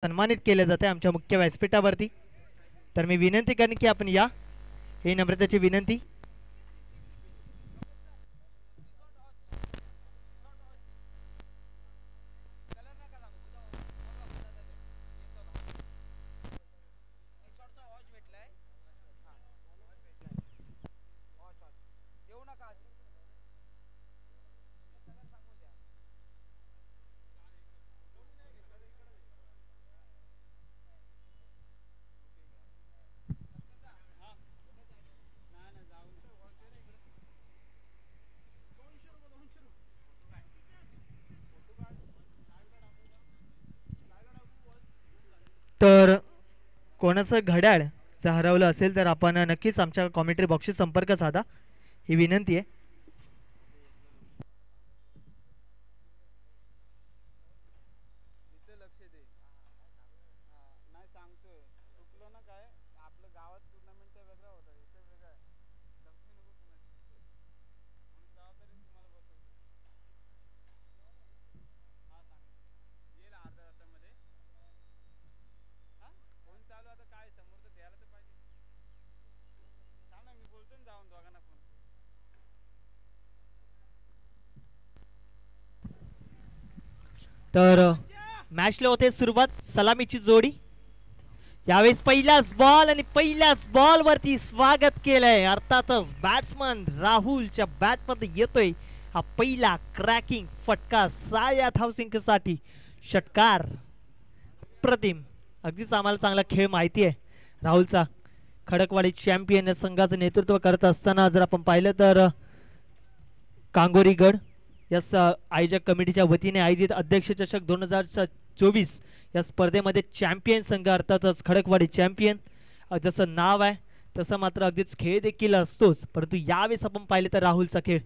सन्मानित केले जाते आमच्या मुख्य व्यासपीठावरती. तर मी विनंती करेन की आपण या, ही नम्रतेची विनंती. तर कोणाचं घड्याळ जर हरवलं असेल तर आपण नक्कीच आमच्या कॉमेंट्री बॉक्सशी संपर्क साधा, ही विनंती आहे. तर मॅचला होते सुरुवात, सलामीची जोडी. यावेळेस पहिलाच बॉल आणि पहिल्याच बॉल वरती स्वागत केलंय. अर्थातच बॅट्समन राहुलच्या बॅट मध्ये येतोय हा पहिला क्रॅकिंग फटका 6 धावसंख्येसाठी. षटकार प्रतिम. अगदीच आम्हाला चांगला खेळ माहिती आहे राहुलचा. खडकवाडी चॅम्पियन या संघाचं नेतृत्व करत असताना जर आपण पाहिलं तर कांगोरी गड या आयोजक कमिटीच्या वतीने आयोजित अध्यक्ष चषक 2024 या स्पर्धेमध्ये चॅम्पियन संघ अर्थातच खडकवाडी चॅम्पियन जसं नाव आहे तसं मात्र अगदीच खेळ देखील असतोच. परंतु यावेळेस आपण पाहिले तर राहुलचा खेळ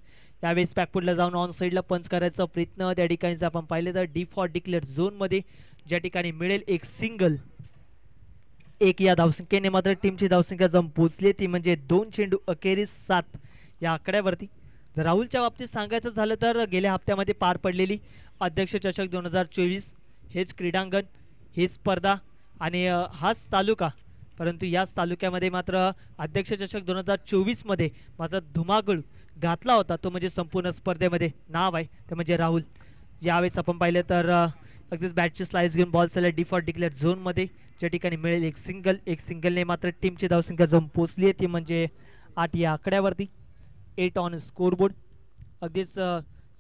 यावेळेस बॅकफुटला जाऊन ऑन साईडला पंच करायचा प्रयत्न. त्या ठिकाणी जर आपण पाहिलं तर डी फॉर डिक्लेअर झोनमध्ये ज्या ठिकाणी मिळेल एक सिंगल, एक या धावसंख्येने मात्र टीमची धावसंख्या जाऊन पोहोचली ती म्हणजे 2 चेंडू अखेरीस 7 या आकड्यावरती. जर राहुलच्या बाबतीत सांगायचं झालं तर गेल्या हप्त्यामध्ये पार पडलेली अध्यक्ष चषक 2024 हेच क्रीडांगण, ही स्पर्धा आणि हाच तालुका. परंतु याच तालुक्यामध्ये मात्र अध्यक्ष चषक 2024 मध्ये मात्र धुमाकूळ घातला होता तो म्हणजे संपूर्ण स्पर्धेमध्ये नाव आहे ते म्हणजे राहुल. यावेळेस आपण पाहिलं तर अगदीच बॅटची स्लाइस घेऊन बॉल चालला डी फॉर डिक्लेअर झोनमध्ये ज्या ठिकाणी मिळेल एक सिंगल. एक सिंगलने मात्र टीमची धावसंख्या जाऊन पोचली आहे ती म्हणजे 8 या आकड्यावरती. 8 ऑन स्कोरबोर्ड. अगदीच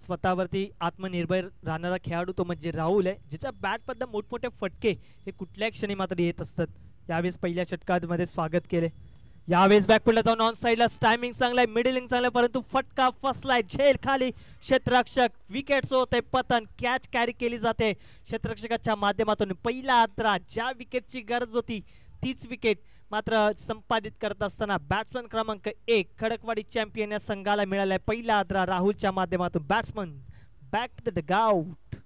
स्वतःवरती आत्मनिर्भर राहणारा खेळाडू तो म्हणजे राहुल आहे, ज्याच्या बॅटमधनं मोठमोठे फटके हे कुठल्याही क्षणी मात्र येत असतात. यावेळेस पहिल्या षटकामध्ये स्वागत केले. यावेळेस बॅकफुटला जाऊन ऑन साईडला टायमिंग चांगला आहे, मिडलिंग चांगला आहे, परंतु फटका फसलाय झेल खाली. क्षेत्ररक्षक विकेट होते पतन. कॅच कॅरी केली जाते क्षेत्ररक्षकाच्या माध्यमातून. पहिला आद्रा ज्या विकेटची गरज होती तीच विकेट मात्र संपादित करत असताना बॅट्समन क्रमांक 1 खडकवाडी चॅम्पियन या संघाला मिळालाय पहिला आद्रा राहुलच्या माध्यमातून. Batsman back to the dugout.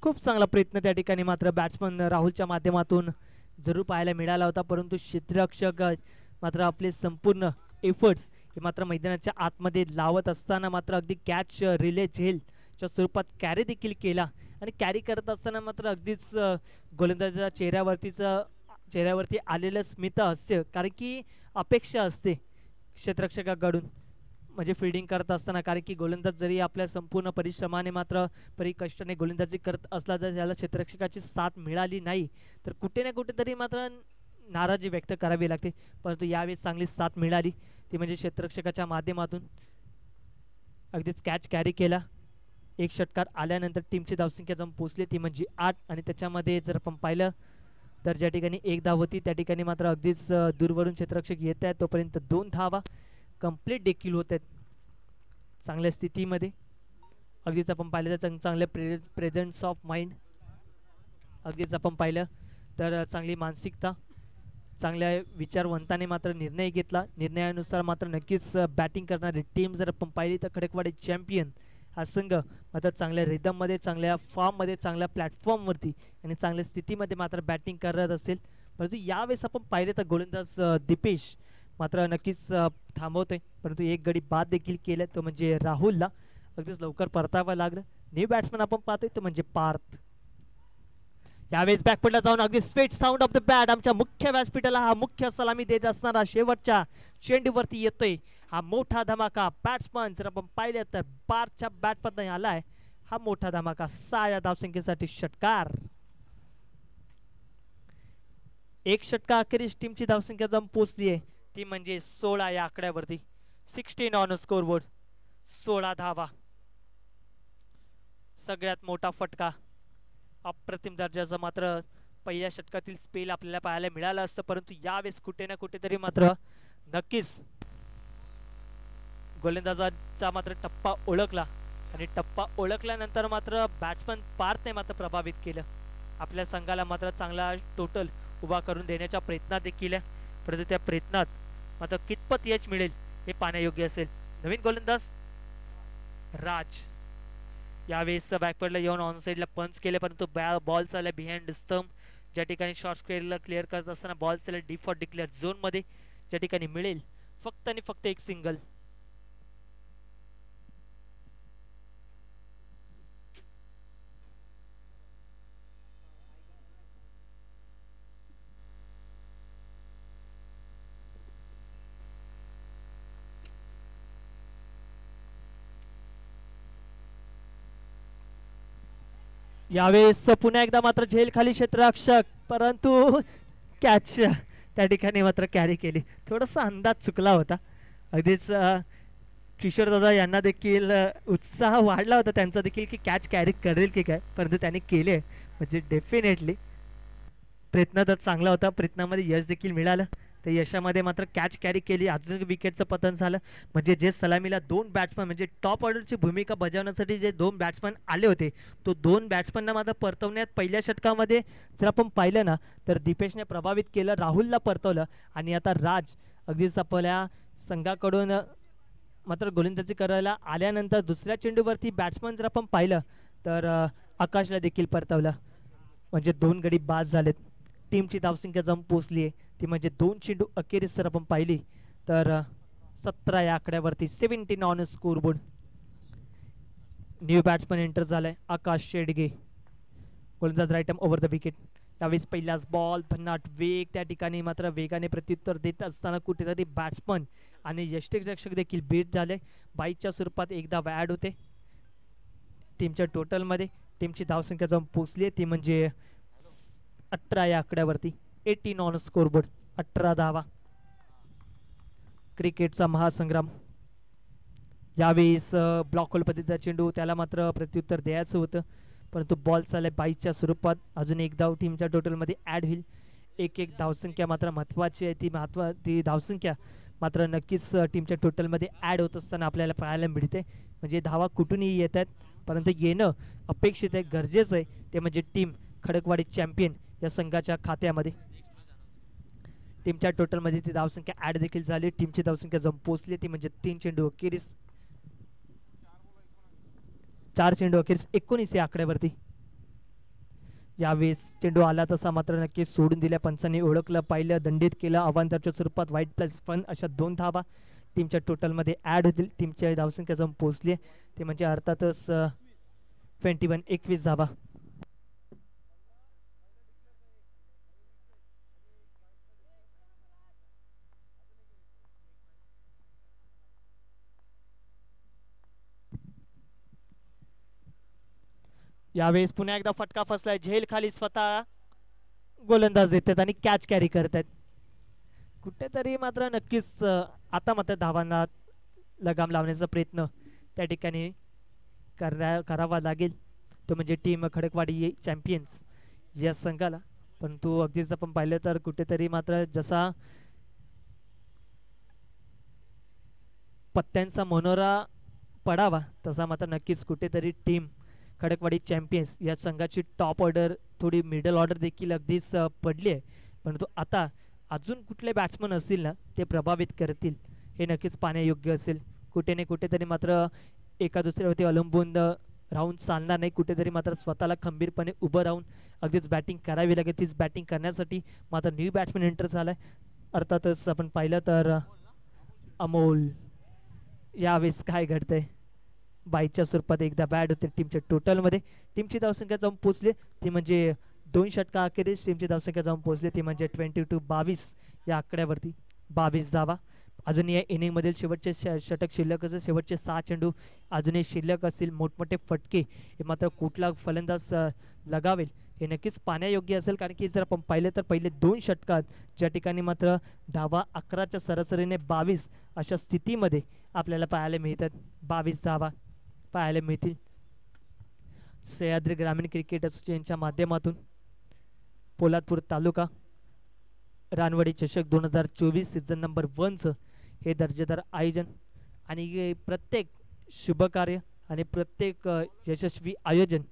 खूप चांगला प्रयत्न त्या ठिकाणी मात्र बॅट्समन राहुलच्या माध्यमातून जरूर पाहायला मिळाला होता, परंतु क्षेत्ररक्षक मात्र आपले संपूर्ण एफर्ट्स हे मात्र मैदानाच्या आतमध्ये लावत असताना मात्र अगदी कॅच रिले झेलच्या स्वरूपात कॅरी देखील केला. आणि कॅरी करत असताना मात्र अगदीच गोलंदाजाच्या चेहऱ्यावरती आलेलं स्मित हास्य, कारण की अपेक्षा असते क्षेत्ररक्षकाकडून म्हणजे फिल्डिंग करत असताना, कारण की गोलंदाज जरी आपल्या संपूर्ण परिश्रमाने मात्र परिकष्टाने गोलंदाजी करत असला तर त्याला क्षेत्ररक्षकाची साथ मिळाली नाही तर कुठे ना कुठेतरी मात्र नाराजी व्यक्त करावी लागते. परंतु यावेळेस चांगली साथ मिळाली ती म्हणजे क्षेत्ररक्षकाच्या माध्यमातून. अगदीच कॅच कॅरी केला. एक षटकार आल्यानंतर टीमची धावसंख्या जाऊन पोचली ती म्हणजे 8 आणि त्याच्यामध्ये जर आपण पाहिलं तर ज्या ठिकाणी 1 धाव होती त्या ठिकाणी मात्र अगदीच दूरवरून क्षेत्ररक्षक येत आहेत तोपर्यंत 2 धावा कंप्लीट देखील होत आहेत चांगल्या स्थितीमध्ये. अगदीच आपण पाहिलं तर चांगल्या प्रेझेंट्स ऑफ माइंड, अगदीच आपण पाहिलं तर चांगली मानसिकता, चांगल्या विचारवंताने मात्र निर्णय घेतला. निर्णयानुसार मात्र नक्कीच बॅटिंग करणारी टीम जर आपण पाहिली तर खडकवाडी चॅम्पियन हा संघ मात्र चांगल्या रिदममध्ये, चांगल्या फॉर्ममध्ये, चांगल्या प्लॅटफॉर्मवरती आणि चांगल्या स्थितीमध्ये मात्र बॅटिंग करत असेल. परंतु यावेळेस आपण पाहिलं तर गोलंदाज दीपेश मात्र नक्कीच थांबवतोय, परंतु एक गडी बाद देखील केलं तो म्हणजे राहुलला. अगदीच लवकर परतावं लागलं न्यू बॅट्समन आपण पाहतोय तो म्हणजे पार्थ. यावेळेस बॅकफुटला जाऊन अगदी sweet sound of the bat आमच्या मुख्य व्यासपीठाला हा मुख्य सलामी देत असणारा शेवटच्या चेंडूवरती येतोय हा मोठा धमाका. बॅट्समन जर आपण पाहिलं तर पार्थच्या बॅटमधून आलाय हा मोठा धमाका. 6 या धावसंख्येसाठी षटकार. एक षटका अखेरीस टीमची धावसंख्या जम पोहोचली आहे ती म्हणजे 16 या आकड्यावरती. 16 ऑन स्कोरबोर्ड. 16 धावा. सगळ्यात मोठा फटका. अप्रतिम दर्जाचं मात्र पहिल्या षटकातील स्पेल आपल्याला पाहायला मिळालं असतं, परंतु यावेळेस कुठे ना कुठेतरी मात्र नक्कीच गोलंदाजाचा मात्र टप्पा ओळखला आणि टप्पा ओळखल्यानंतर मात्र बॅट्समन पार्थने मात्र प्रभावित केलं. आपल्या संघाला मात्र चांगला टोटल उभा करून देण्याच्या प्रयत्नात देखील आहे, परंतु त्या प्रयत्नात मात्र कितपत यश मिळेल हे पाहण्यायोग्य असेल. नवीन गोलंदाज राज यावेळेस बॅकवर्डला येऊन ऑन साईडला पंच केले, परंतु बॉल चालला बिहाइंड स्टंप. ज्या ठिकाणी शॉर्ट स्क्वेअरला क्लिअर करत असताना बॉल चालला डिफॉल्ट डिक्लेअर झोनमध्ये, ज्या ठिकाणी मिळेल फक्त आणि फक्त एक सिंगल. यावेळेस पुन्हा एकदा मात्र झेल खाली क्षेत्ररक्षक, परंतु कॅच त्या ठिकाणी मात्र कॅरी केली. थोडासा अंदाज चुकला होता. अगदीच किशोर दादा यांना देखील उत्साह वाढला होता त्यांचा देखील की कॅच कॅरी करेल की काय, परंतु त्यांनी केले. म्हणजे डेफिनेटली प्रयत्न तर चांगला होता, प्रयत्नामध्ये यश देखील मिळालं. त्या यशामध्ये मात्र कॅच कॅरी केली, अजून विकेटचं पतन झालं. म्हणजे जे सलामीला 2 बॅट्समन म्हणजे टॉप ऑर्डरची भूमिका बजावण्यासाठी जे 2 बॅट्समन आले होते, तो 2 बॅट्समनना मात्र परतवण्यात पहिल्या षटकामध्ये जर आपण पाहिलं ना तर दीपेशने प्रभावित केलं, राहुलला परतवलं आणि आता राज अगदीच आपल्या संघाकडून मात्र गोलंदाजी करायला आल्यानंतर दुसऱ्या चेंडूवरती बॅट्समन जर आपण पाहिलं तर आकाशला देखील परतवलं. म्हणजे 2 गडी बाद झालेत. टीमची धावसंख्या जम पोचली आहे ती म्हणजे 2 चेंडू अखेरीस जर आपण पाहिली तर 17 या आकड्यावरती 17 on scoreboard. New batsman enter झालाय आकाश शेडगे, गोलंदाज right arm over the wicket. यावेळेस पहिलाच बॉल, भन्नाट वेग, त्या ठिकाणी मात्र वेगाने प्रत्युत्तर देत असताना कुठेतरी बॅट्समन आणि यष्टिरक्षक देखील बीट झाले. 22च्या स्वरूपात एकदा ॲड होते टीमच्या टोटलमध्ये. टीमची धावसंख्या जाऊन पोचली आहे ती म्हणजे 18 या आकड्यावरती. 18 ऑन स्कोरबोर्ड. 18 धावा. क्रिकेटचा महासंग्राम. यावेळेस ब्लॉक होल पद्धतीचा चेंडू, त्याला मात्र प्रत्युत्तर द्यायचं होतं, परंतु बॉल चाललाय 22च्या स्वरूपात. अजून एक धाव टीमच्या टोटलमध्ये ॲड होईल. एक धावसंख्या मात्र महत्त्वाची आहे, ती धावसंख्या मात्र नक्कीच टीमच्या टोटलमध्ये ॲड होत असताना आपल्याला पाहायला मिळते. म्हणजे धावा कुठूनही येत आहेत, परंतु येणं अपेक्षित आहे, गरजेचं आहे, ते म्हणजे टीम खडकवाडी चॅम्पियन या संघाच्या खात्यामध्ये. टीमच्या टोटलमध्ये ती धावसंख्या ॲड देखील झाली. टीमची धावसंख्या जम पोचली ती म्हणजे 3 चेंडू अखेरीस 4 चेंडू अखेरीस 19 या आकड्यावरती. यावेळेस चेंडू आला तसा मात्र नक्कीच सोडून दिल्या पंचांनी, ओळखलं, पाहिलं, दंडित केलं. अवांतरच्या स्वरूपात वाईट प्लस फन अशा 2 धावा टीमच्या टोटलमध्ये ॲड होतील. टीमची धावसंख्या जम पोचली ते म्हणजे अर्थातच 21 धावा. यावेळेस पुन्हा एकदा फटका फसलाय. झेल खाली स्वतः गोलंदाज येतात आणि कॅच कॅरी करतात. कुठेतरी मात्र नक्कीच आता मात्र धावांना लगाम लावण्याचा प्रयत्न त्या ठिकाणी करावा लागेल, तो म्हणजे टीम खडकवाडी चॅम्पियन्स या संघाला. परंतु अगदीच आपण पाहिलं तर कुठेतरी मात्र जसा पत्त्यांचा मनोरा पडावा तसा मात्र नक्कीच कुठेतरी टीम खडकवाडी चॅम्पियन्स या संघाची टॉप ऑर्डर, थोडी मिडल ऑर्डर देखील अगदीच पडली आहे. परंतु आता अजून कुठले बॅट्समन असतील ना ते प्रभावित करतील हे नक्कीच पाहण्यायोग्य असेल. कुठे ना कुठेतरी मात्र एका दुसऱ्यावरती अवलंबून राहून चालणार नाही. कुठेतरी मात्र स्वतःला खंबीरपणे उभं राहून अगदीच बॅटिंग करावी लागेल. तीच बॅटिंग करण्यासाठी मात्र न्यू बॅट्समन एंटर झालाय. अर्थातच आपण पाहिलं तर अमोल. यावेळेस काय घडतंय, बाईच्या स्वरूपात एकदा बॅट होते टीमच्या टोटलमध्ये. टीमची धावसंख्या जाऊन पोहोचली ती म्हणजे 2 षटका अखेरीस टीमची धावसंख्या जाऊन पोहोचली ती म्हणजे 22 या आकड्यावरती 22 धावा. अजून या इनिंगमधील शेवटचे षटक शिल्लक असेल, शेवटचे 6 चेंडू अजूनही शिल्लक असतील. मोठमोठे फटके हे मात्र कुठला फलंदाज लगावेल हे नक्कीच पाहण्यायोग्य असेल, कारण की जर आपण पाहिलं तर पहिले 2 षटकात ज्या ठिकाणी मात्र धावा 11च्या सरासरीने 22 अशा स्थितीमध्ये आपल्याला पाहायला मिळतात. 22 धावा पाहायला मिळतील. सह्याद्री ग्रामीण क्रिकेट असोसिएशनच्या माध्यमातून पोलादपूर तालुका रानवडी चषक 2024 सीझन नंबर 1चं हे दर्जेदार आयोजन आणि प्रत्येक शुभकार्य आणि प्रत्येक यशस्वी आयोजन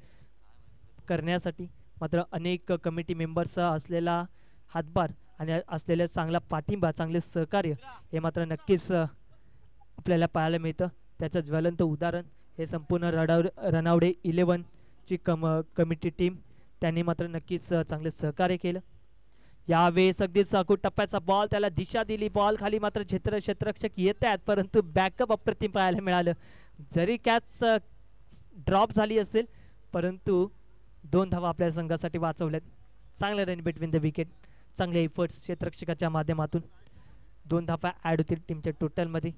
करण्यासाठी मात्र अनेक कमिटी मेंबर्स असलेला हातभार आणि असलेला चांगला पाठिंबा, चांगले सहकार्य हे मात्र नक्कीच आपल्याला पाहायला मिळतं. त्याचं ज्वलंत उदाहरण हे संपूर्ण रनावडे 11ची कमिटी टीम त्यांनी मात्र नक्कीच चांगले सहकार्य केलं. यावेळेस अगदी चाकू टप्प्याचा बॉल, त्याला दिशा दिली, बॉल खाली मात्र क्षेत्ररक्षक येत आहेत, परंतु बॅकअप अप्रतिम पाहायला मिळालं. जरी कॅच ड्रॉप झाली असेल परंतु 2 धावा आपल्या संघासाठी वाचवल्यात. चांगले रन बिटवीन द विकेट, चांगले एफर्ट्स क्षेत्ररक्षकाच्या माध्यमातून. 2 धावा ॲड होतील टीमच्या टोटलमध्ये.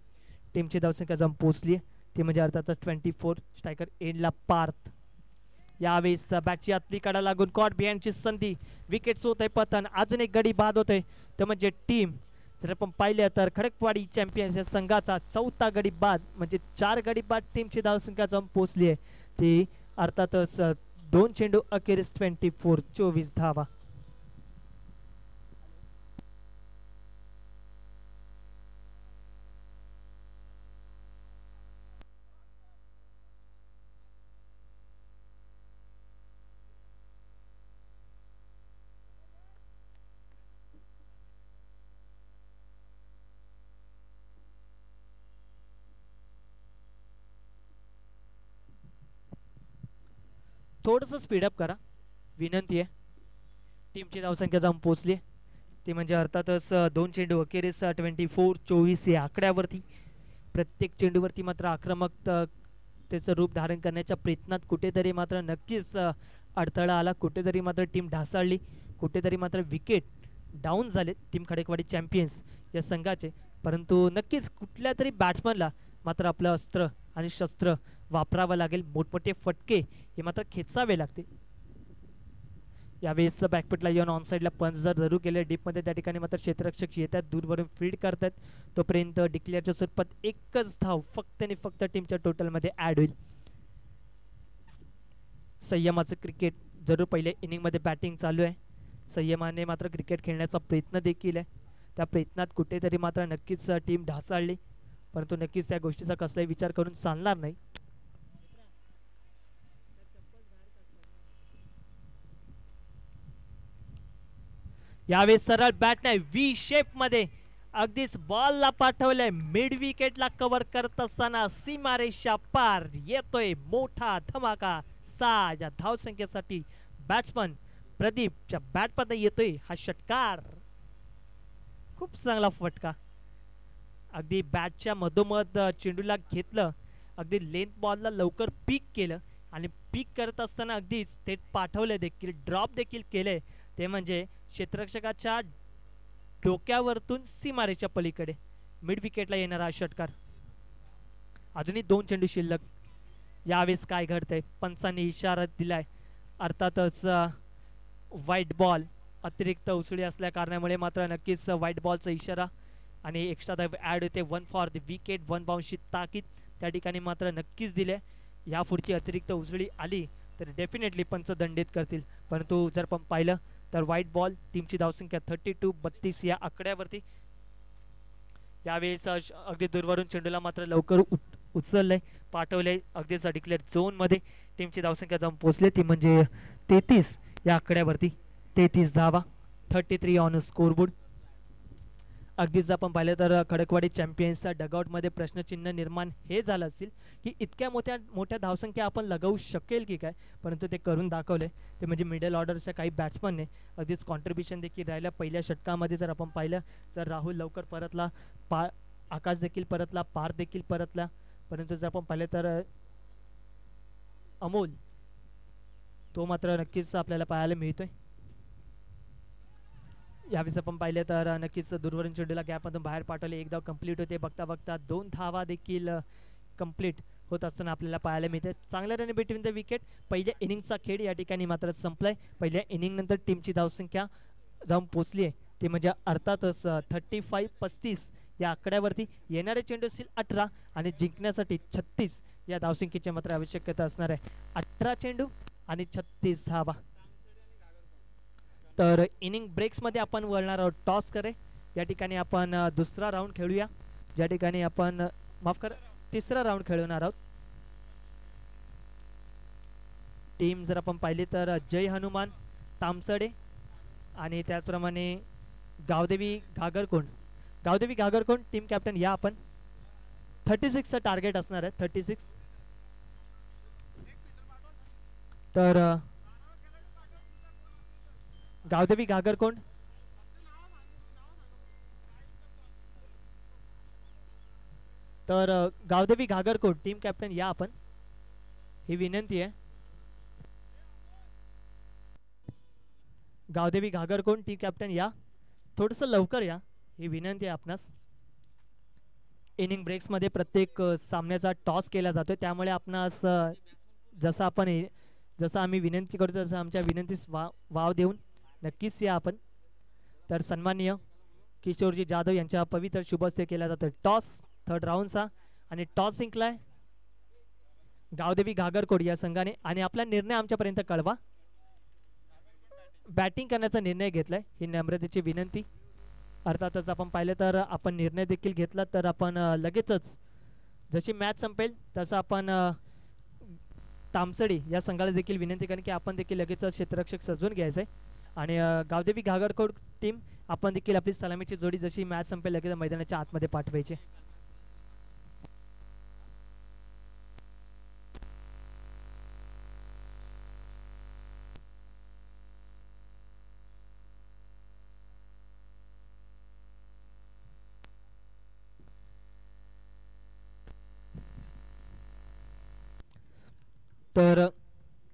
टीमची धावसंख्या जाऊन पोहोचली ती म्हणजे अर्थातच 24. स्ट्रायकर एंडला पार्थ. यावेळेस बॅटची आतली कडा लागून कॉट बिहाइंडची संधी, विकेट होत आहे पतन. अजून एक गडी बाद होत आहे ते म्हणजे टीम जर आपण पाहिलं तर खडकवाडी चॅम्पियन्स या संघाचा 4था गडी बाद, म्हणजे 4 गडी बाद टीमची धावसंख्या जाऊन पोहोचली आहे ती अर्थातच 2 चेंडू अखेरीस 24 धावा. थोडंसं स्पीडअप करा विनंती आहे. टीमची धावसंख्या जाऊन पोहोचली ती म्हणजे अर्थातच 2 चेंडू अखेरीस 24 या आकड्यावरती. प्रत्येक चेंडूवरती मात्र आक्रमक त्याचं रूप धारण करण्याच्या प्रयत्नात कुठेतरी मात्र नक्कीच अडथळा आला, कुठेतरी मात्र टीम ढासळली, कुठेतरी मात्र विकेट डाऊन झाले टीम खडकवाडी चॅम्पियन्स या संघाचे. परंतु नक्कीच कुठल्या तरी बॅट्समनला मात्र आपलं अस्त्र आणि शस्त्र वापरावं लागेल. मोठमोठे फटके हे मात्र खेचावे लागतील. यावेळेस बॅकफुटला येऊन ऑन साईडला पंच जरूर केले डीपमध्ये, त्या ठिकाणी मात्र क्षेत्ररक्षक येतात, दूरवरून फील्ड करतात. तोपर्यंत डिक्लेअरच्या स्वरूपात एकच धाव फक्त आणि फक्त टीमच्या टोटलमध्ये ॲड होईल. संयमाचं क्रिकेट जरूर पहिल्या इनिंगमध्ये बॅटिंग चालू आहे. संयमाने मात्र क्रिकेट खेळण्याचा प्रयत्न देखील आहे. त्या प्रयत्नात कुठेतरी मात्र नक्कीच टीम ढासळली, परंतु नक्कीच त्या गोष्टीचा कसलाही विचार करून चालणार नाही. यावेळेस सरळ बॅट नाही व्ही शेप मध्ये अगदीच बॉलला पाठवलंय, मिड विकेटला कव्हर करत असताना सीमारेषा पार येतोय मोठा धमाका. 6 या धावसंख्येसाठी बॅट्समन प्रदीपच्या बॅटमध्ये येतोय हा षटकार. खूप चांगला फटका, अगदी बॅटच्या मधोमध चेंडूला घेतलं, अगदी लेंथ बॉलला लवकर पीक केलं आणि पीक करत असताना अगदीच थेट पाठवले देखील, ड्रॉप देखील केले. ते म्हणजे क्षेत्ररक्षकाच्या डोक्यावरतून सीमारेच्या पलीकडे मिड विकेटला येणारा हा षटकार. अजूनही 2 चेंडू शिल्लक. यावेळेस काय घडतंय, पंचांनी इशारा दिलाय, अर्थातच व्हाईट बॉल, अतिरिक्त उसळी असल्या कारणामुळे मात्र नक्कीच व्हाईट बॉलचा इशारा आणि एक्स्ट्रा धाव ॲड होते. 1 फॉर द विकेट, 1 बाउन्सची ताकीद त्या ठिकाणी मात्र नक्कीच दिले. या पुढची अतिरिक्त उसळी आली तर डेफिनेटली पंच दंडित करतील, परंतु जर पण पाहिलं तर व्हाईट बॉल. टीमची धावसंख्या 32 या आकड्यावरती. यावेळेस अगदी दूरवरून चेंडूला मात्र लवकर उचललंय, पाठवलंय अगदीच डिक्लेअर झोन मध्ये. टीमची धावसंख्या जाऊन पोहोचली ती म्हणजे 33 या आकड्यावरती. 33 धावा, 33 ऑन स्कोरबोर्ड. अगदीच आपण पाहिलं तर खडकवाडी चॅम्पियन्सच्या डगआउटमध्ये प्रश्नचिन्ह निर्माण हे झालं असेल की इतक्या मोठ्या धावसंख्या आपण लगावू शकेल की काय, परंतु ते करून दाखवले. ते म्हणजे मिडल ऑर्डरच्या काही बॅट्समनने अगदीच कॉन्ट्रीब्युशन देखील राहिलं. पहिल्या षटकामध्ये जर आपण पाहिलं तर राहुल लवकर परतला, आकाश देखील परतला, पार देखील परतला, परंतु जर आपण पाहिलं तर अमोल तो मात्र नक्कीच आपल्याला पाहायला मिळतोय. यावेळेस आपण पाहिले तर नक्कीच दूरवरून चेंडूला गॅपमधून बाहेर पाठवले. एक धाव कंप्लीट होते. बघता बघता 2 धावा देखील कंप्लीट होत असताना आपल्याला पाहायला मिळते. चांगल्या रन बिटवीन द विकेट. पहिल्या इनिंगचा खेळ या ठिकाणी मात्र संपलाय. पहिल्या इनिंग नंतर टीमची धावसंख्या जाऊन पोचली आहे ती म्हणजे अर्थातच 35-35 या आकड्यावरती. येणारे चेंडू असतील 18 आणि जिंकण्यासाठी 36 या धावसंख्येची मात्र आवश्यकता असणार आहे. 18 चेंडू आणि 36 धावा. तर इनिंग ब्रेक्समध्ये आपण वळणार आहोत टॉस करे. या ठिकाणी आपण दुसरा राऊंड खेळूया. ज्या ठिकाणी आपण माफ करा तिसरा राऊंड खेळवणार आहोत. टीम जर आपण पाहिली तर जय हनुमान तामसडे आणि त्याचप्रमाणे गावदेवी घागरकोंड. गावदेवी घागरकोंड टीम कॅप्टन या आपण 36चं टार्गेट असणार आहे. 36. तर गावदेवी घागरकोंड तर गावदेवी घागरकोंड टीम कॅप्टन या आपण. ही विनंती आहे. गावदेवी घागरकोंड टीम कॅप्टन या. थोडंसं लवकर या ही विनंती आहे आपणास. इनिंग ब्रेक्समध्ये प्रत्येक सामन्याचा टॉस केला जातो त्यामुळे आपणास जसं आम्ही विनंती करतो तसं आमच्या विनंतीस वाव देऊन नक्कीच या आपण. तर सन्माननीय किशोरजी जाधव यांच्या पवित्र शुभहस्ते केला जातो टॉस थर्ड राऊंडचा आणि टॉस जिंकलाय गावदेवी घागरकोंड या संघाने. आणि आपला निर्णय आमच्यापर्यंत कळवा. बॅटिंग करण्याचा निर्णय घेतलाय ही नम्रतेची विनंती. अर्थातच आपण पाहिलं तर आपण निर्णय देखील घेतला तर आपण लगेचच जशी मॅच संपेल तसं आपण तामसडी या संघाला देखील विनंती करेन की आपण देखील लगेच क्षेत्ररक्षक सजवून घ्यायचं आहे. आणि गावदेवी घागरकोंड टीम आपण देखील आपली सलामीची जोडी जशी मॅच संपेल लगेच मैदानाच्या आतमध्ये पाठवायची. तर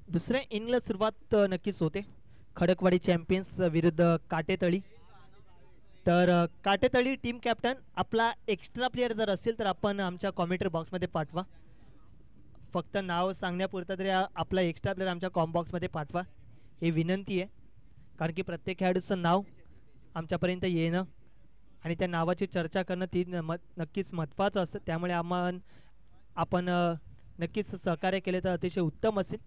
दुसऱ्या इनिंगला सुरुवात नक्कीच होते खडकवाडी चॅम्पियन्स विरुद्ध काटेतळी. तर काटेतळी टीम कॅप्टन आपला एक्स्ट्रा प्लेयर जर असेल तर आपण आमच्या कॉमेंट्री बॉक्समध्ये पाठवा. फक्त नाव सांगण्यापुरतं तरी आपला एक्स्ट्रा प्लेयर आमच्या कॉम बॉक्समध्ये पाठवा ही विनंती आहे. कारण की प्रत्येक खेळाडूचं नाव आमच्यापर्यंत येणं आणि त्या नावाची चर्चा करणं ती नक्कीच महत्त्वाचं असतं. त्यामुळे आपण नक्कीच सहकार्य केले तर अतिशय उत्तम असेल.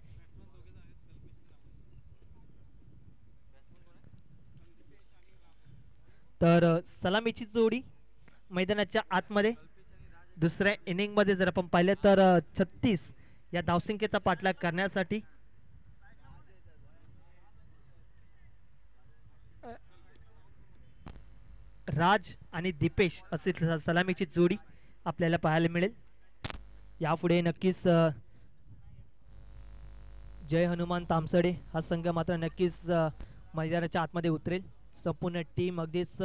तर सलामीची जोडी मैदानाच्या आतमध्ये दुसऱ्या इनिंगमध्ये जर आपण पाहिलं तर 36 या धावसंख्येचा पाठलाग करण्यासाठी राज आणि दीपेश असे सलामीची जोडी आपल्याला पाहायला मिळेल. यापुढे नक्कीच जय हनुमान तामसडे हा संघ मात्र नक्कीच मैदानाच्या आतमध्ये उतरेल. संपूर्ण टीम अगदीच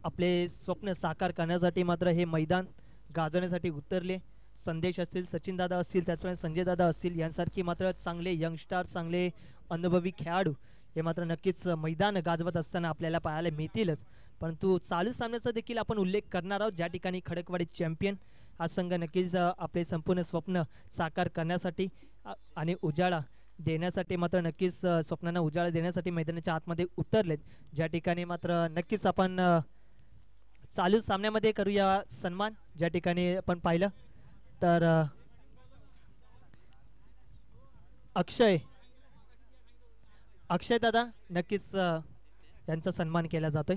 आपले स्वप्न साकार करण्यासाठी मात्र हे मैदान गाजवण्यासाठी उतरले. संदेश असतील, सचिन दादा असतील, त्याचप्रमाणे संजय दादा असतील यांसारखी मात्र चांगले यंगस्टार चांगले अनुभवी खेळाडू हे मात्र नक्कीच मैदान गाजवत असताना आपल्याला पाहायला मिळतीलच. परंतु चालू सामन्याचा देखील आपण उल्लेख करणार आहोत ज्या ठिकाणी खडकवाडी चॅम्पियन हा संघ नक्कीच आपले संपूर्ण स्वप्न साकार करण्यासाठी आणि उजाळा देण्यासाठी मात्र नक्कीच स्वप्नांना उजाळा देण्यासाठी मैदानाच्या आतमध्ये उतरलेत. ज्या ठिकाणी मात्र नक्कीच आपण चालू सामन्यामध्ये करूया सन्मान. ज्या ठिकाणी आपण पाहिलं तर अक्षय दादा नक्कीच यांचा सन्मान केला जातोय.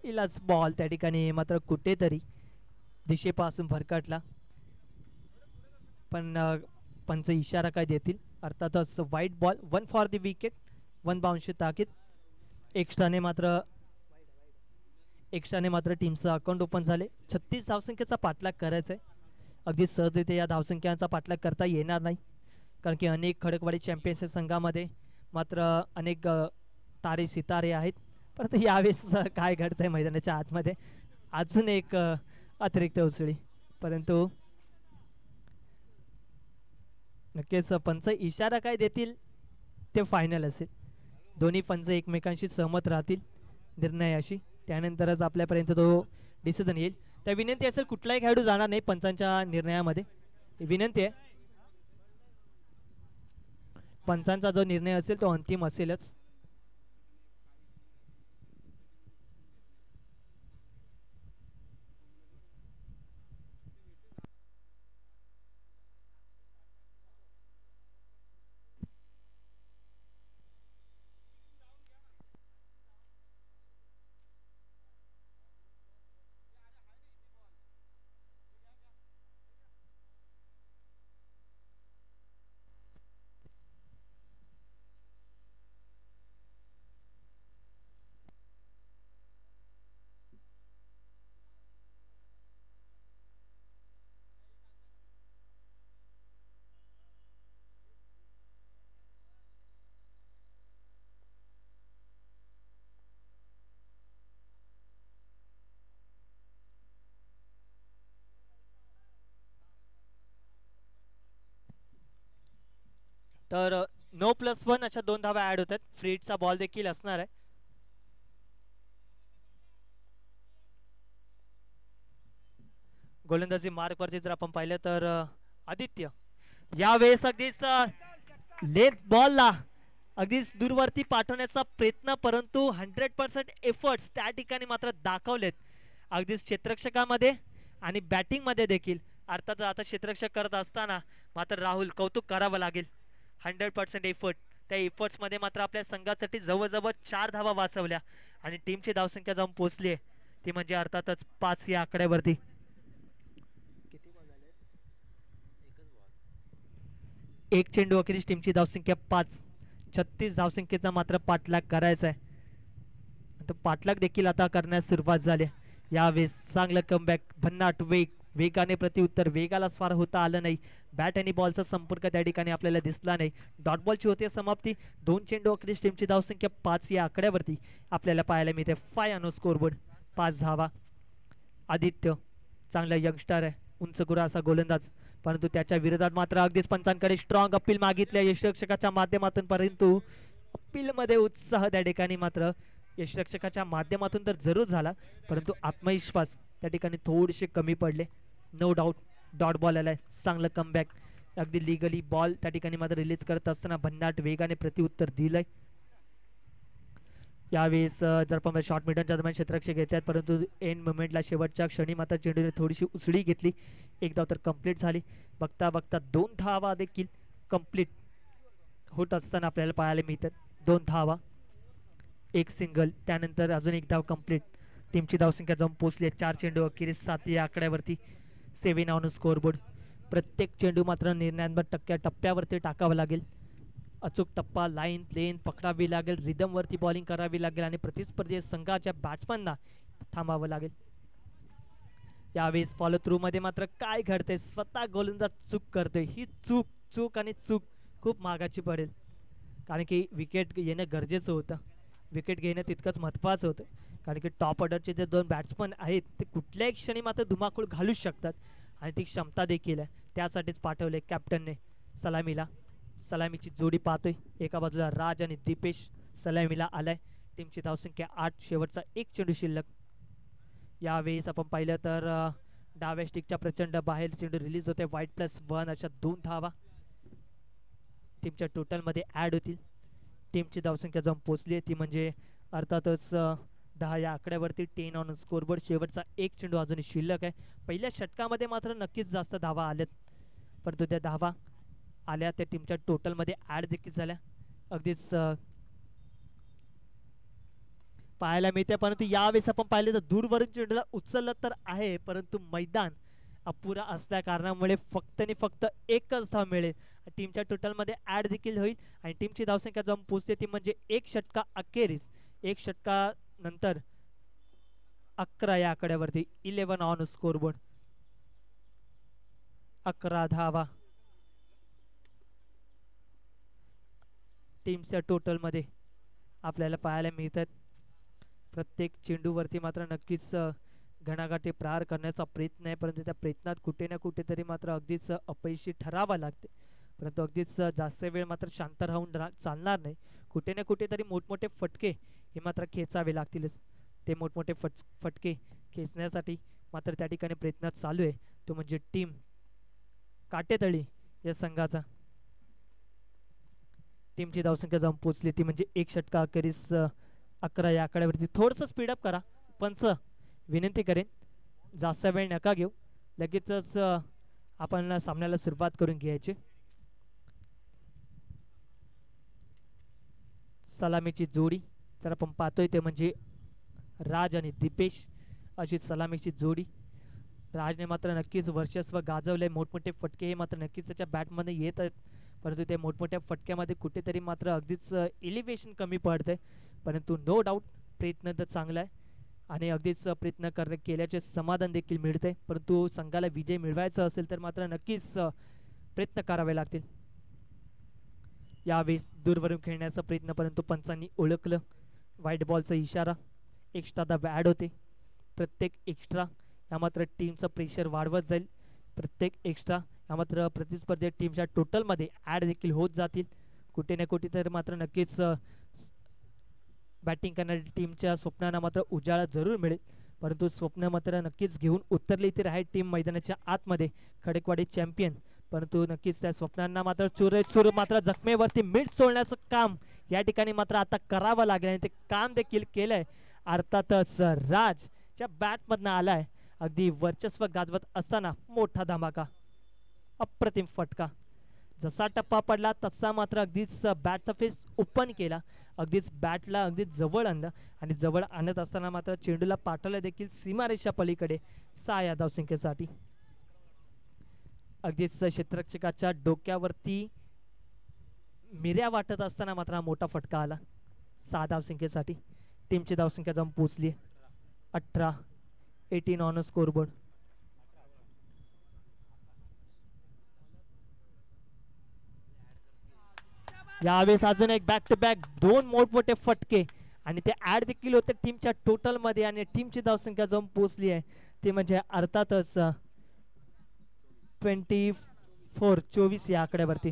इलाच बॉल त्या ठिकाणी मात्र कुठेतरी दिशेपासून भरकटला पण पंच इशारा काय देतील. अर्थातच वाईट बॉल 1 फॉर द विकेट 1 बाउन्सची ताकीद. एक्स्ट्राने मात्र टीमचं अकाउंट ओपन झाले. 36 धावसंख्येचा पाठलाग करायचा आहे. अगदी सहज इथे या धावसंख्यांचा पाठलाग करता येणार नाही कारण की अनेक खडकवाडी चॅम्पियन्स संघामध्ये मात्र अनेक तारे सितारे आहेत. परंतु यावेळेस काय घडतंय मैदानाच्या आतमध्ये अजून एक अतिरिक्त उसळी. परंतु नक्कीच पंच इशारा काय देतील ते फायनल असेल. दोन्ही पंच एकमेकांशी सहमत राहतील निर्णयाशी, त्यानंतरच आपल्यापर्यंत तो डिसिजन येईल. त्या विनंती असेल कुठलाही खेळाडू जाणार नाही पंचांच्या निर्णयामध्ये, विनंती आहे. पंचांचा जो निर्णय असेल तो अंतिम असेलच. तर 9+1 अशा 2 धावा ऍड होतात. फ्रीडचा बॉल देखील असणार आहे. गोलंदाजी मार्क वरती जर आपण पाहिलं तर आदित्य यावेळेस अगदीच लेट बॉलला अगदीच दूरवरती पाठवण्याचा प्रयत्न, परंतु 100% एफर्ट्स त्या ठिकाणी मात्र दाखवलेत अगदीच क्षेत्ररक्षकामध्ये आणि बॅटिंगमध्ये देखील. अर्थात आता क्षेत्ररक्षक करत असताना मात्र राहुल कौतुक करावं लागेल. 100% एफर्ट, त्या एफर्ट्समध्ये मात्र आपल्या संघासाठी जवळजवळ 4 धावा वाचवल्या आणि टीमची धावसंख्या जाऊन पोहोचली आहे ती म्हणजे अर्थातच 5 या आकड्यावरती. एक चेंडू अखेरीस टीमची धावसंख्या 5. 36 धावसंख्येचा मात्र पाठलाग करायचा आहे. तो पाठलाग देखील आता करण्यास सुरुवात झाली. यावेळेस चांगलं कमबॅक, भन्नाट वेगाने प्रत्युत्तर, वेगाला स्वार होता आलं नाही. बॅट आणि बॉलचा संपर्क त्या ठिकाणी आपल्याला दिसला नाही. डॉट बॉलची होते समाप्ती. 2 चेंडू अखेरीस टीमची धावसंख्या 5 या आकड्यावरती आपल्याला पाहायला मिळते. 5 ऑन स्कोरबोर्ड, 5 धावा. आदित्य चांगला यंगस्टर आहे, उंचगुरा असा गोलंदाज, परंतु त्याच्या विरोधात मात्र अगदीच पंचांकडे स्ट्रॉंग अपील मागितल्या यष्टिरक्षकाच्या माध्यमातून, परंतु अपील मध्ये उत्साह त्या ठिकाणी मात्र यष्टिरक्षकाच्या माध्यमातून तर जरूर झाला, परंतु आत्मविश्वास त्या ठिकाणी थोडेसे कमी पडले. नो डाऊट डॉट बॉल आलाय. चांगलं कमबॅक, अगदी लिगली बॉल त्या ठिकाणी मात्र रिलीज करत असताना भन्नाट वेगाने प्रत्युत्तर दिलंय. यावेळेस जर पण शॉर्ट मिडनच्या दरम्यान क्षेत्ररक्षक येतात, परंतु एंड मोमेंटला शेवटच्या क्षणी मात्र चेंडूने थोडीशी उसळी घेतली. एक धाव तर कंप्लीट झाली. बघता बघता 2 धावा देखील कंप्लीट होत असताना आपल्याला पाहायला मिळतात. 2 धावा, एक सिंगल, त्यानंतर अजून एक धाव कंप्लीट. टीमची धावसंख्या जाऊन पोहोचली आहे 4 चेंडू अखेरीस 7 या आकड्यावरती. 7 ऑन स्कोरबोर्ड. प्रत्येक चेंडू मात्र निर्णयात्मक टप्प्यावरती टाकावा लागेल. अचूक टप्पा, लाईन लेन पकडावी लागेल, रिदमवरती बॉलिंग करावी लागेल आणि प्रतिस्पर्धी संघाच्या बॅट्समनना थांबावं लागेल. यावेळेस फॉलो थ्रू मध्ये मात्र काय घडतंय, स्वतः गोलंदाज चूक करतोय. ही चूक चूक आणि चूक खूप मागाची पडेल, कारण की विकेट येणं गरजेचं होतं. विकेट घेणं तितकंच महत्त्वाचं होतं, कारण की टॉप ऑर्डरचे जे 2 बॅट्समन आहेत ते कुठल्याही क्षणी मात्र धुमाकूळ घालूच शकतात आणि ती क्षमता देखील आहे. त्यासाठीच पाठवले कॅप्टनने सलामीला. सलामीची जोडी पाहतोय, एका बाजूला राज आणि दीपेश सलामीला आलाय. टीमची धावसंख्या 8, शेवटचा एक चेंडू शिल्लक. यावेळेस आपण पाहिलं तर डाव्या स्टिकच्या प्रचंड बाहेर चेंडू रिलीज होते. वाईट+1 अशा 2 धावा टीमच्या टोटलमध्ये ॲड होतील. टीमची धावसंख्या जाऊन पोचली आहे ती म्हणजे अर्थातच 10 या आकड्यावरती. 10 ऑन स्कोरबोर्ड. शेवटचा एक चेंडू अजूनही शिल्लक आहे. पहिल्या षटकामध्ये मात्र नक्कीच जास्त धावा आल्यात, परंतु त्या धावा आल्या त्या टीमच्या टोटलमध्ये ॲड देखील झाल्या. अगदीच पाहायला मिळते, परंतु यावेळेस आपण पाहिलं तर दूरवरून चेंडूला उचललं तर आहे, परंतु मैदान अपुरा असल्या कारणामुळे फक्त आणि फक्त एकच धाव मिळेल. टीमच्या टोटलमध्ये ॲड देखील होईल आणि टीमची धावसंख्या जाऊन पोहोचते ती म्हणजे एक षटका अखेरीस. एक षटका नंतर 11 या आकड्यावरती. 11 ऑन स्कोरबोर्ड. 11 धावा टीमच्या टोटलमध्ये आपल्याला पाहायला मिळतात. प्रत्येक चेंडूवरती मात्र नक्कीच घणाघाती प्रहार करण्याचा प्रयत्न आहे, परंतु त्या प्रयत्नात कुठे ना कुठेतरी मात्र अगदीच अपयशी ठरावा लागते. परंतु अगदीच जास्त वेळ मात्र शांत राहून चालणार नाही. कुठे ना कुठेतरी मोठमोठे फटके हे मात्र खेचावे लागतीलच. ते मोठमोठे फटके खेचण्यासाठी मात्र त्या ठिकाणी प्रयत्न चालू आहे, तो म्हणजे टीम काटेतळी या संघाचा. टीमची धावसंख्या जाऊन पोचली ती म्हणजे 1 षटका अखेरीस 11 या आकड्यावरती. थोडंसं स्पीडअप करा पंच, विनंती करेन. जास्त वेळ नका घेऊ, लगेचच आपण सामन्याला सुरुवात करून घ्यायची. सलामीची जोडी जर आपण पाहतोय ते म्हणजे राज आणि दीपेश अशी सलामीची जोडी. राजने मात्र नक्कीच वर्चस्व गाजवलंय. मोठमोठे फटके हे मात्र नक्कीच त्याच्या बॅटमध्ये येत आहेत, परंतु ते मोठमोठ्या फटक्यामध्ये कुठेतरी मात्र अगदीच एलिव्हेशन कमी पडतंय. परंतु नो डाऊट प्रयत्न तर चांगला आहे आणि अगदीच प्रयत्न केल्याचे समाधान देखील मिळते. परंतु संघाला विजय मिळवायचा असेल तर मात्र नक्कीच प्रयत्न करावे लागतील. यावेळेस दूरवरून खेळण्याचा प्रयत्न, परंतु पंचांनी ओळखलं. व्हाईट बॉलचा इशारा, एक्स्ट्रा दाब ॲड होते. प्रत्येक एक्स्ट्रा या मात्र टीमचं प्रेशर वाढवत जाईल. प्रत्येक एक्स्ट्रा या मात्र प्रतिस्पर्धी टीमच्या टोटलमध्ये ॲड देखील होत जातील. कुठे ना कुठे तर मात्र नक्कीच बॅटिंग करणाऱ्या टीमच्या स्वप्नांना मात्र उजाळा जरूर मिळेल. परंतु स्वप्न मात्र नक्कीच घेऊन उतरली तर आहे टीम मैदानाच्या आतमध्ये, खडकवाडी चॅम्पियन. परंतु नक्कीच त्या स्वप्नांना मात्र चूर मात्र जखमेवरती मीठ सोडण्याचं काम या ठिकाणी मात्र आता करावं लागेल आणि ते काम देखील केलंय. अर्थातच राजच्या बॅटमधनं आलाय. अगदी वर्चस्व गाजवत असताना मोठा धमाका, अप्रतिम फटका. जसा टप्पा पडला तसा मात्र अगदीच बॅटचा फेस ओपन केला, अगदीच बॅटला अगदीच जवळ आणलं आणि जवळ आणत असताना मात्र चेंडूला पाठवलं देखील सीमारेषा पलीकडे 6 या धावसंख्येसाठी. अगदीच क्षेत्ररक्षकाच्या डोक्यावरती मिऱ्या वाटत असताना मात्र हा मोठा फटका आला 6 धावसंख्येसाठी. टीमची धावसंख्या जाऊन पोचली 18, 18 ऑन स्कोरबोर्ड. यावेळेस अजून एक बॅक टू बॅक 2 मोठमोठे फटके आणि ते ऍड देखील होते टीमच्या टोटल मध्ये आणि टीमची धावसंख्या जाऊन पोहोचली आहे ते म्हणजे अर्थातच 24 या आकड्यावरती.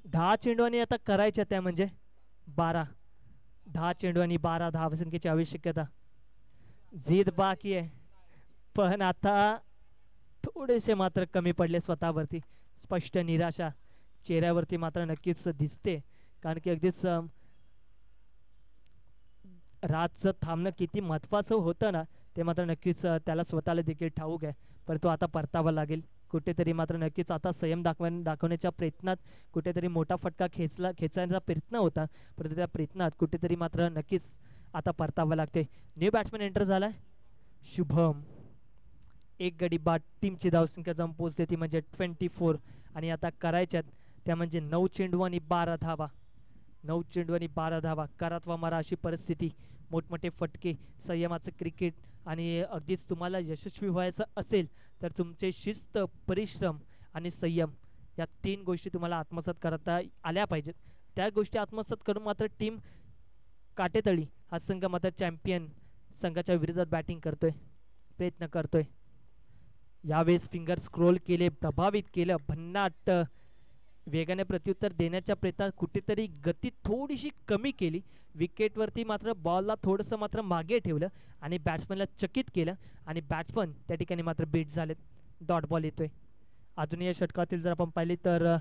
दहा चेंडू आणि आता करायच्या त्या म्हणजे 10 चेंडू आणि 12 धावसंख्येची आवश्यकता. जीत बाकी आहे पण आता थोडेसे मात्र कमी पडले स्वतःवरती. स्पष्ट निराशा चेहऱ्यावरती मात्र नक्कीच दिसते, कारण की अगदीच राजचं थांबणं किती महत्वाचं होतं ना ते मात्र नक्कीच त्याला स्वतःला देखील ठाऊक आहे. परंतु आता परतावं लागेल कुठेतरी. मात्र नक्कीच आता संयम दाखवण्याच्या प्रयत्नात कुठेतरी मोठा फटका खेचायचा प्रयत्न होता, परंतु त्या प्रयत्नात कुठेतरी मात्र नक्कीच आता परतावं लागते. न्यू बॅट्समॅन एंटर झालाय शुभम. एक गडी बाद. टीमची धावसंख्या जाऊन पोहोचते ती म्हणजे 24 आणि आता करायच्यात त्या म्हणजे 9 चेंडू आणि 12 धावा. 9 चेंडू आणि 12 धावा. करात वा मारा अशी परिस्थिती. मोठमोठे फटके, संयमाचं क्रिकेट आणि अगदीच तुम्हाला यशस्वी व्हायचं असेल तर तुमचे शिस्त, परिश्रम आणि संयम या 3 गोष्टी तुम्हाला आत्मसात करता आल्या पाहिजेत. त्या गोष्टी आत्मसात करून मात्र टीम काटेतळी हा संघ मात्र चॅम्पियन संघाच्या विरोधात बॅटिंग करतोय, प्रयत्न करतोय. यावेळेस फिंगर स्क्रोल केले, प्रभावित केलं, भन्नाट वेगाने प्रत्युत्तर देण्याच्या प्रयत्नात कुठेतरी गती थोडीशी कमी केली. विकेटवरती मात्र बॉलला थोडंसं मात्र मागे ठेवलं आणि बॅट्समॅनला चकित केलं आणि बॅट्समन त्या ठिकाणी मात्र बीट झालेत. डॉट बॉल येतोय. अजून या षटकातील जर आपण पाहिले तर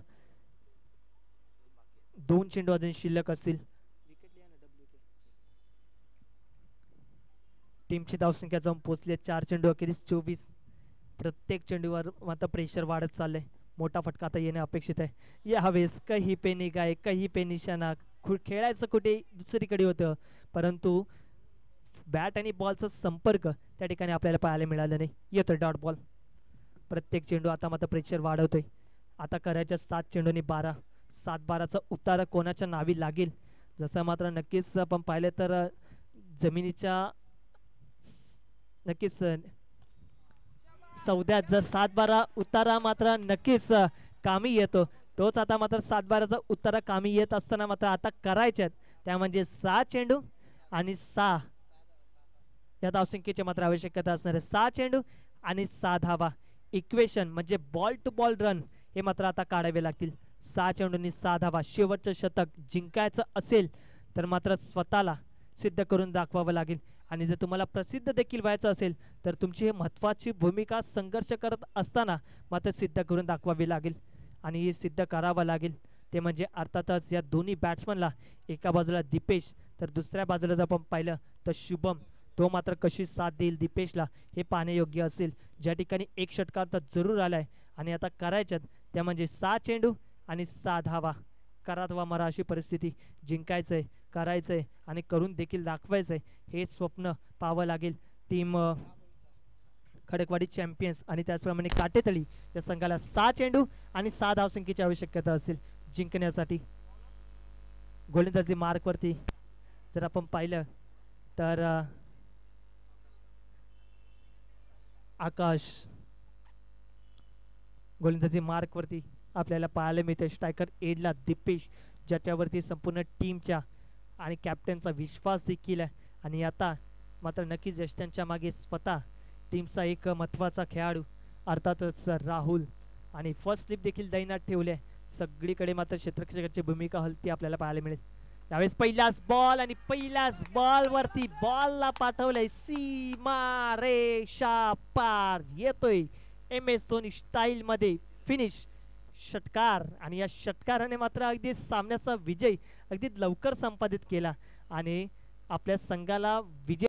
2 चेंडू अजून शिल्लक असतील. टीमची धावसंख्या जाऊन पोहोचली 4 चेंडू अखेरीस 24. प्रत्येक चेंडूवर मात्र प्रेशर वाढत चाललंय. मोठा फटका आता येणे अपेक्षित आहे. यावेळेस कही पे निगाहे कही पे निशाणा. खेळायचं कुठे दुसरीकडे होतं, परंतु बॅट आणि बॉलचा संपर्क त्या ठिकाणी आपल्याला पाहायला मिळाला नाही. येतोय डॉट बॉल. प्रत्येक चेंडू आता मात्र प्रेशर वाढवतोय. आता करायच्या 7 चेंडू आणि 12. 7-12चा उतारा कोणाच्या नावी लागेल. जसं मात्र नक्कीच आपण पाहिलं तर जमिनीच्या नक्कीच सौद्यात जर 7-12 उतारा मात्र नक्कीच कामी येतो. तोच आता मात्र 7-12चा उतारा कामी येत असताना मात्र आता करायच्यात त्या म्हणजे 6 चेंडू आणि 6 या धावसंख्येची मात्र आवश्यकता असणार आहे. 6 चेंडू आणि 6 धावा. इक्वेशन म्हणजे बॉल टू बॉल रन हे मात्र आता काढावे लागतील. 6 चेंडूंनी 6 धावा. शेवटचं शतक जिंकायचं असेल तर मात्र स्वतःला सिद्ध करून दाखवावं लागेल. आणि जर तुम्हाला प्रसिद्ध देखील व्हायचं असेल तर तुमची महत्त्वाची भूमिका संघर्ष करत असताना मात्र सिद्ध करून दाखवावी लागेल. आणि हे सिद्ध करावं लागेल ते म्हणजे अर्थातच या दोन्ही बॅट्समनला, एका बाजूला दीपेश तर दुसऱ्या बाजूला जर आपण पाहिलं तर शुभम, तो मात्र कशी साथ देईल दीपेशला हे पाहणे योग्य असेल. ज्या ठिकाणी एक षटकार तर जरूर आलाय आणि आता करायच्यात त्या म्हणजे 6 चेंडू आणि 6 धावा. करात वा मरा अशी परिस्थिती. जिंकायचंय, करायचंय आणि करून देखील दाखवायचंय हे स्वप्न पाहावं लागेल टीम खडकवाडी चॅम्पियन्स आणि त्याचप्रमाणे काटेतळी या संघाला. 6 चेंडू आणि 6 धावसंख्येची आवश्यकता असेल जिंकण्यासाठी. गोलंदाजी मार्कवरती जर आपण पाहिलं तर आकाश गोलंदाजी मार्कवरती आपल्याला पाहायला मिळते. स्ट्रायकर एडला दीपेश, ज्याच्यावरती संपूर्ण टीमच्या आणि कॅप्टनचा विश्वास देखील आहे. आणि आता मात्र नक्कीच ज्येष्ठांच्या मागे स्वतः टीमचा एक महत्त्वाचा खेळाडू अर्थातच राहुल. आणि फर्स्ट स्लिप देखील दैनात ठेवले. सगळीकडे मात्र क्षेत्ररक्षकाची भूमिका हलती आपल्याला पाहायला मिळेल. त्यावेळेस पहिलाच बॉल आणि पहिल्याच बॉलवरती बॉलला पाठवलंय सीमा रेषा पार. येतोय MS धोनी स्टाईल मध्ये फिनिश षटकार. आणि या षटकाराने मात्र अगदी सामन्याचा विजय अगदी लवकर संपादित केला आणि आपल्या संघाला विजय